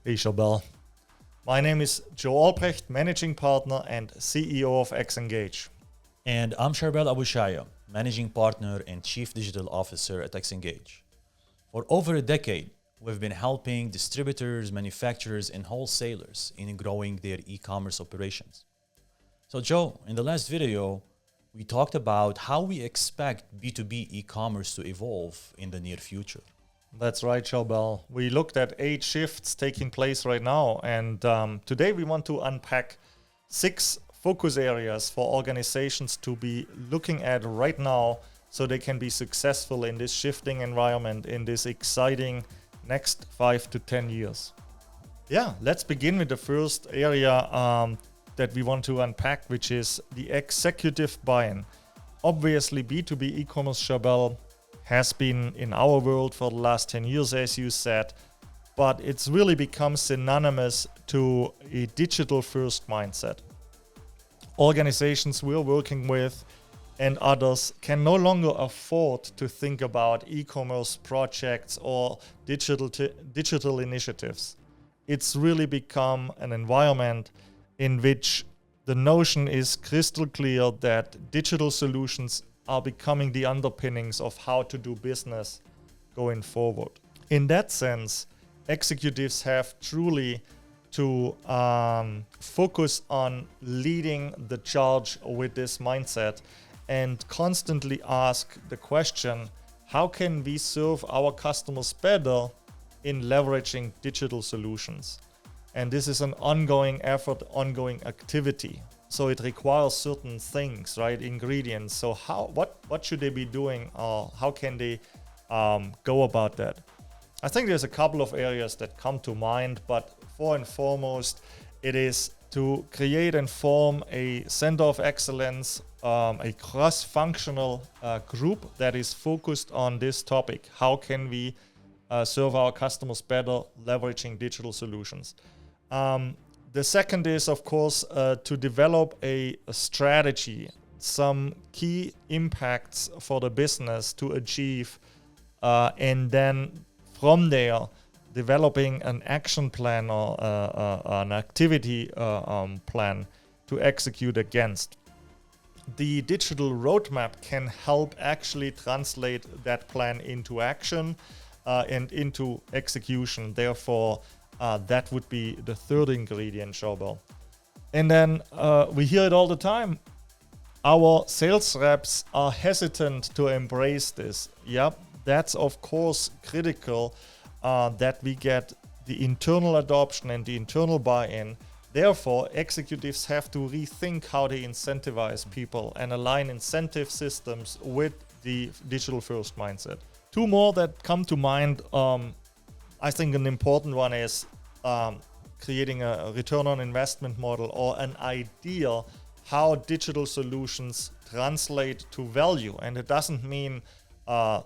Hey Chabelle. My name is Joe Albrecht, Managing Partner and CEO of Xngage. And I'm Charbel Abushaya, Managing Partner and Chief Digital Officer at Xngage. For over a decade, we've been helping distributors, manufacturers, and wholesalers in growing their e-commerce operations. So Joe, in the last video, we talked about how we expect B2B e-commerce to evolve in the near future. That's right, Chabelle. We looked at 8 shifts taking place right now, and today we want to unpack 6 focus areas for organizations to be looking at right now so they can be successful in this shifting environment in this exciting next 5 to 10 years. Yeah, let's begin with the first area that we want to unpack, which is the executive buy-in. Obviously, B2B e-commerce, Chabelle, has been in our world for the last 10 years, as you said, but it's really become synonymous to a digital-first mindset. Organizations we're working with and others can no longer afford to think about e-commerce projects or digital initiatives. It's really become an environment in which the notion is crystal clear that digital solutions are becoming the underpinnings of how to do business going forward. In that sense, executives have truly to focus on leading the charge with this mindset and constantly ask the question, how can we serve our customers better in leveraging digital solutions? And this is an ongoing effort, ongoing activity. So it requires certain things, right? Ingredients. So what should they be doing, or how can they go about that? I think there's a couple of areas that come to mind, but for and foremost, it is to create and form a center of excellence, a cross-functional group that is focused on this topic. How can we serve our customers better leveraging digital solutions? The second is, of course, to develop a strategy, some key impacts for the business to achieve, and then from there, developing an action plan or an activity plan to execute against. The digital roadmap can help actually translate that plan into action and into execution. Therefore, that would be the third ingredient, Chabelle. And then we hear it all the time. Our sales reps are hesitant to embrace this. Yep, that's of course critical that we get the internal adoption and the internal buy-in. Therefore, executives have to rethink how they incentivize people and align incentive systems with the digital-first mindset. 2 more that come to mind. I think an important one is creating a return on investment model or an idea how digital solutions translate to value. And it doesn't mean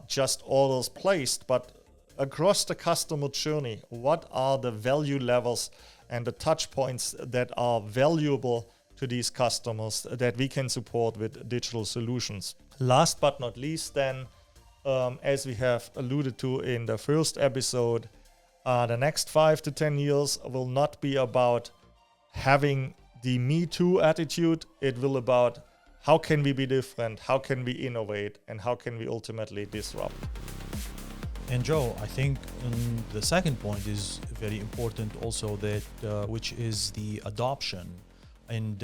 just orders placed, but across the customer journey, what are the value levels and the touch points that are valuable to these customers that we can support with digital solutions. Last but not least then, as we have alluded to in the first episode, the next 5 to 10 years will not be about having the Me Too attitude. It will about how can we be different, how can we innovate, and how can we ultimately disrupt. And Joe, I think the second point is very important also, that which is the adoption. And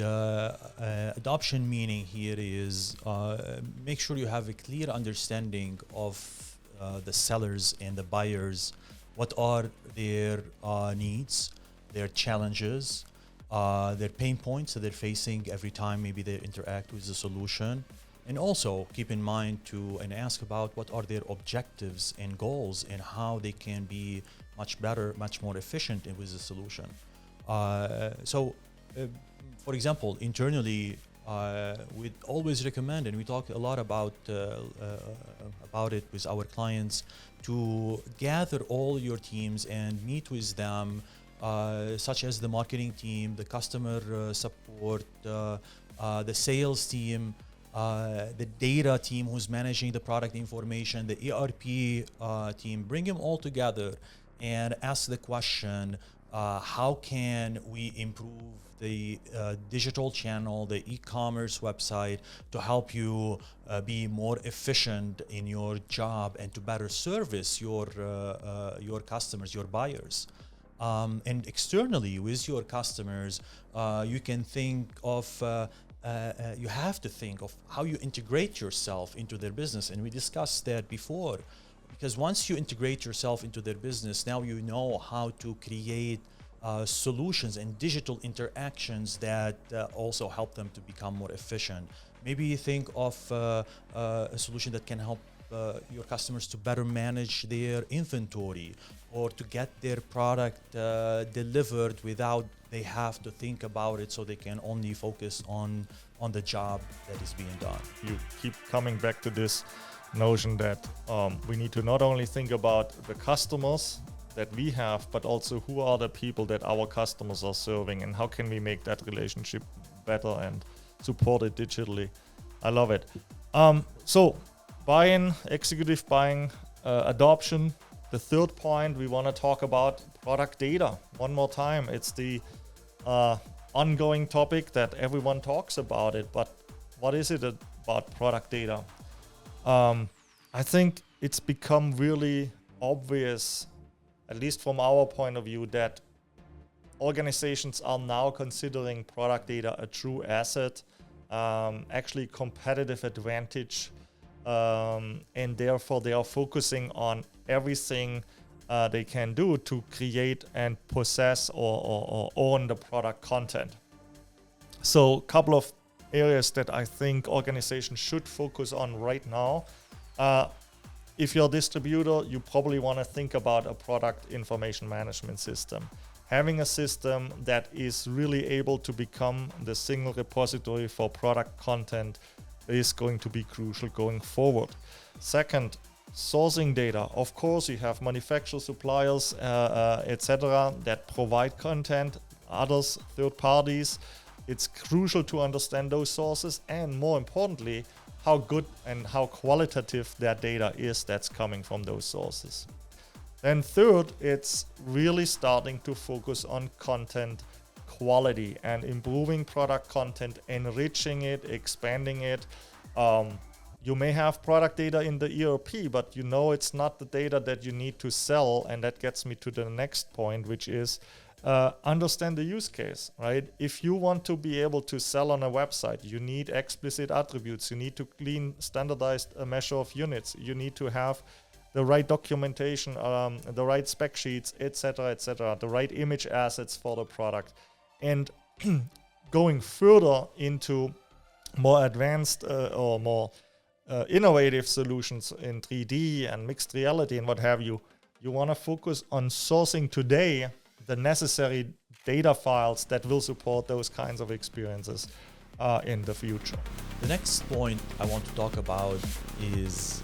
adoption meaning here is make sure you have a clear understanding of the sellers and the buyers. What are their needs, their challenges, their pain points that they're facing every time maybe they interact with the solution. And also keep in mind and ask about what are their objectives and goals and how they can be much better, much more efficient with the solution. For example, internally, we always recommend, and we talk a lot about it with our clients, to gather all your teams and meet with them, such as the marketing team, the customer support, the sales team, the data team who's managing the product information, the ERP team. Bring them all together and ask the question, How can we improve the digital channel, the e-commerce website, to help you be more efficient in your job and to better service your customers, your buyers. And externally with your customers, you can think of you have to think of how you integrate yourself into their business, and we discussed that before. Because once you integrate yourself into their business, now you know how to create solutions and digital interactions that also help them to become more efficient. Maybe you think of a solution that can help your customers to better manage their inventory, or to get their product delivered without they have to think about it, so they can only focus on the job that is being done. You keep coming back to this notion that we need to not only think about the customers that we have, but also who are the people that our customers are serving, and how can we make that relationship better and support it digitally. I love it. So buy-in, executive buying, adoption. The third point we want to talk about, product data. One more time, it's the ongoing topic that everyone talks about it, but what is it about product data? I think it's become really obvious, at least from our point of view, that organizations are now considering product data a true asset, actually competitive advantage, and therefore they are focusing on everything they can do to create and possess or own the product content. So a couple of areas that I think organizations should focus on right now. If you're a distributor, you probably want to think about a product information management system. Having a system that is really able to become the single repository for product content is going to be crucial going forward. Second, sourcing data. Of course, you have manufacturers, suppliers, etc. that provide content, others, third parties. It's crucial to understand those sources, and more importantly, how good and how qualitative that data is that's coming from those sources. Then third, it's really starting to focus on content quality and improving product content, enriching it, expanding it. You may have product data in the ERP, but you know it's not the data that you need to sell. And that gets me to the next point, which is understand the use case, right? If you want to be able to sell on a website, you need explicit attributes. You need to clean, standardized measure of units. You need to have the right documentation, the right spec sheets, etc., the right image assets for the product. And going further into more advanced or more innovative solutions in 3D and mixed reality and what have you, you want to focus on sourcing today the necessary data files that will support those kinds of experiences in the future. The next point I want to talk about is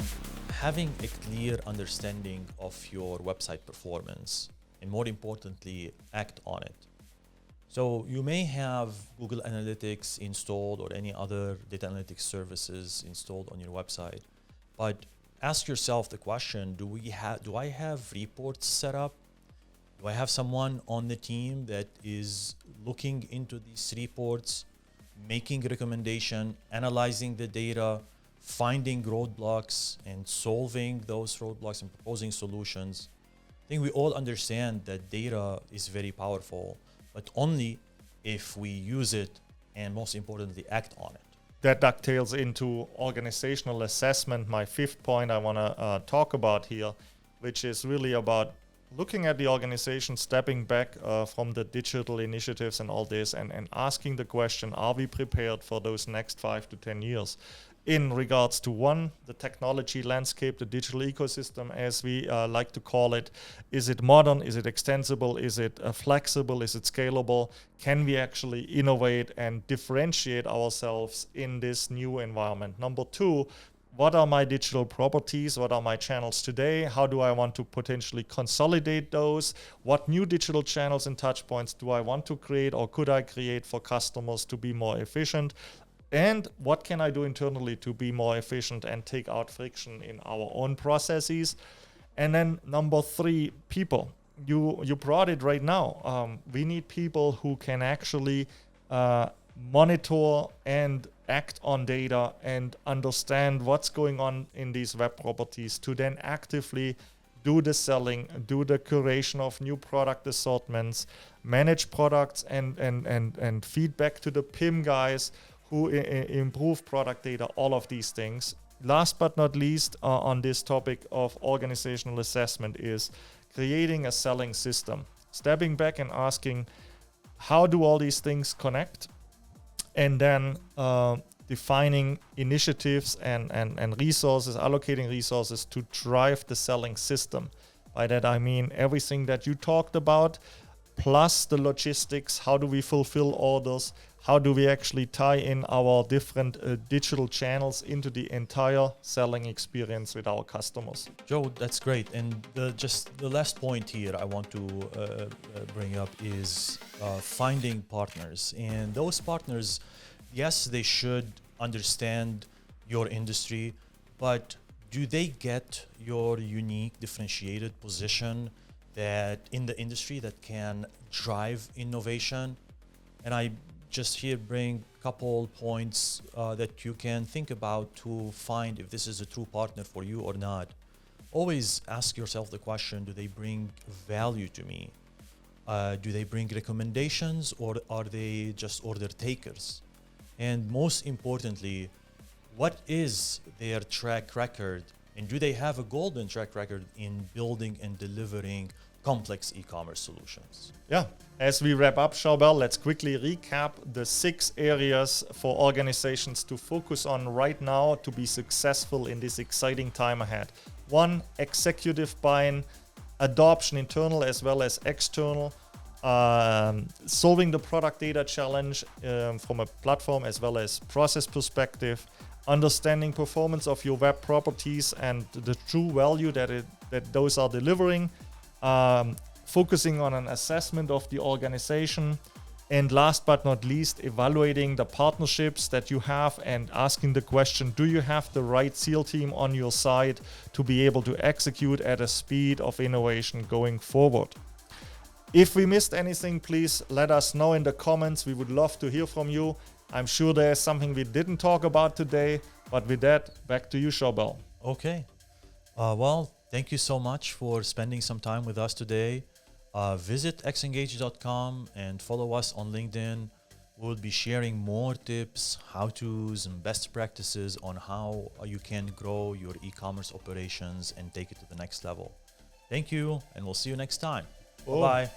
having a clear understanding of your website performance, and more importantly, act on it. So you may have Google Analytics installed or any other data analytics services installed on your website, but ask yourself the question, do I have reports set up? Do I have someone on the team that is looking into these reports, making recommendation, analyzing the data, finding roadblocks and solving those roadblocks and proposing solutions? I think we all understand that data is very powerful, but only if we use it and, most importantly, act on it. That dovetails into organizational assessment, my fifth point I want to talk about here, which is really about looking at the organization, stepping back from the digital initiatives and all this, and asking the question, are we prepared for those next 5 to 10 years? In regards to one, the technology landscape, the digital ecosystem, as we like to call it. Is it modern? Is it extensible? Is it flexible? Is it scalable? Can we actually innovate and differentiate ourselves in this new environment? Number two, what are my digital properties? What are my channels today? How do I want to potentially consolidate those? What new digital channels and touch points do I want to create, or could I create for customers to be more efficient? And what can I do internally to be more efficient and take out friction in our own processes? And then number three, people. you brought it right now. We need people who can actually monitor and act on data and understand what's going on in these web properties to then actively do the selling, do the curation of new product assortments, manage products and feedback to the PIM guys who improve product data, all of these things. Last but not least, on this topic of organizational assessment is creating a selling system, stepping back and asking, how do all these things connect? And then defining initiatives and resources, allocating resources to drive the selling system. By that I mean everything that you talked about, plus the logistics. How do we fulfill orders? How do we actually tie in our different digital channels into the entire selling experience with our customers? Joe, that's great. And just the last point here I want to bring up is finding partners. And those partners, yes, they should understand your industry, but do they get your unique differentiated position that in the industry that can drive innovation? And I just here bring a couple points that you can think about to find if this is a true partner for you or not. Always ask yourself the question, do they bring value to me? Do they bring recommendations, or are they just order takers? And most importantly, what is their track record, and do they have a golden track record in building and delivering complex e-commerce solutions? Yeah, as we wrap up, Charbel, let's quickly recap the 6 areas for organizations to focus on right now to be successful in this exciting time ahead. 1, executive buy-in, adoption, internal as well as external, solving the product data challenge from a platform as well as process perspective, understanding performance of your web properties and the true value that those are delivering, focusing on an assessment of the organization, and last but not least, evaluating the partnerships that you have and asking the question, do you have the right SEAL team on your side to be able to execute at a speed of innovation going forward? If we missed anything, please let us know in the comments. We would love to hear from you. I'm sure there's something we didn't talk about today, but with that, back to you, Charbel. Okay. Well, thank you so much for spending some time with us today. Visit xngage.com and follow us on LinkedIn. We'll be sharing more tips, how-tos, and best practices on how you can grow your e-commerce operations and take it to the next level. Thank you, and we'll see you next time. Bye-bye.